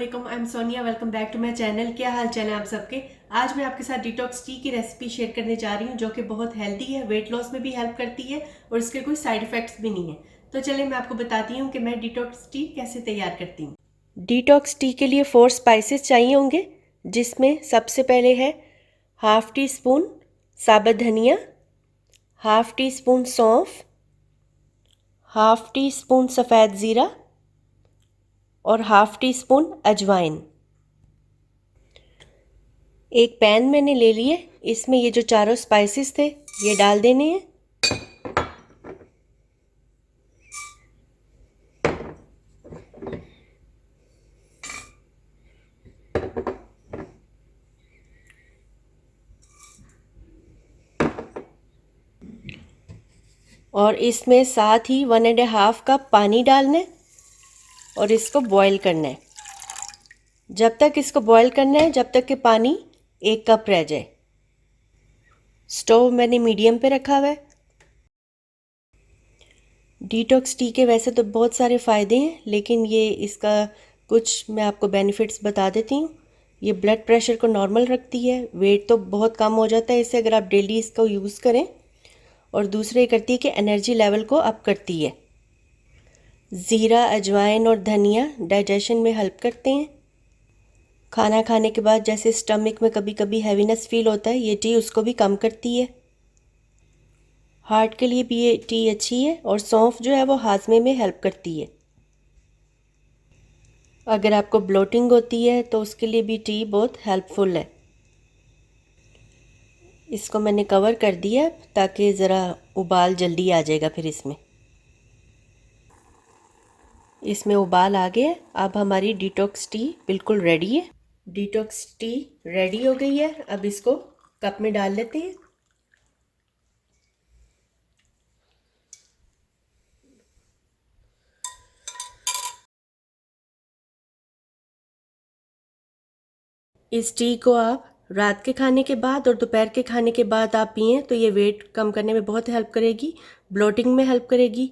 वालेकुम, I am Sonia. Welcome back to my channel. क्या हाल चाल है आप सबके। आज मैं आपके साथ डिटॉक्स टी की रेसिपी शेयर करने जा रही हूँ जो कि बहुत हेल्दी है, वेट लॉस में भी हेल्प करती है और इसके कोई साइड इफेक्ट्स भी नहीं है। तो चलिए मैं आपको बताती हूँ कि मैं डिटॉक्स टी कैसे तैयार करती हूँ। डिटॉक्स टी के लिए 4 स्पाइसेस चाहिए होंगे, जिसमें सबसे पहले है हाफ टी स्पून साबुत धनिया, हाफ टी स्पून सौंफ, हाफ टी स्पून सफ़ेद ज़ीरा और हाफ टी स्पून अजवाइन। एक पैन मैंने ले लिए, इसमें ये जो चारों स्पाइसेस थे ये डाल देने हैं। और इसमें साथ ही 1.5 कप पानी डालना है और इसको बॉईल करना है। जब तक इसको बॉईल करना है जब तक कि पानी 1 कप रह जाए। स्टोव मैंने मीडियम पे रखा हुआ है। डिटॉक्स टी के वैसे तो बहुत सारे फ़ायदे हैं, लेकिन ये इसका कुछ मैं आपको बेनिफिट्स बता देती हूँ। ये ब्लड प्रेशर को नॉर्मल रखती है, वेट तो बहुत कम हो जाता है इससे अगर आप डेली इसको यूज़ करें। और दूसरे करती है कि एनर्जी लेवल को अप करती है। ज़ीरा, अजवाइन और धनिया डाइजेशन में हेल्प करते हैं। खाना खाने के बाद जैसे स्टमक में कभी कभी हैवीनेस फील होता है, ये टी उसको भी कम करती है। हार्ट के लिए भी ये टी अच्छी है और सौंफ जो है वो हाजमे में हेल्प करती है। अगर आपको ब्लोटिंग होती है तो उसके लिए भी टी बहुत हेल्पफुल है। इसको मैंने कवर कर दिया ताकि ज़रा उबाल जल्दी आ जाएगा। फिर इसमें उबाल आ गया। अब हमारी डिटॉक्स टी बिल्कुल रेडी है। डिटॉक्स टी रेडी हो गई है। अब इसको कप में डाल लेते हैं। इस टी को आप रात के खाने के बाद और दोपहर के खाने के बाद आप पिएं तो ये वेट कम करने में बहुत हेल्प करेगी, ब्लोटिंग में हेल्प करेगी।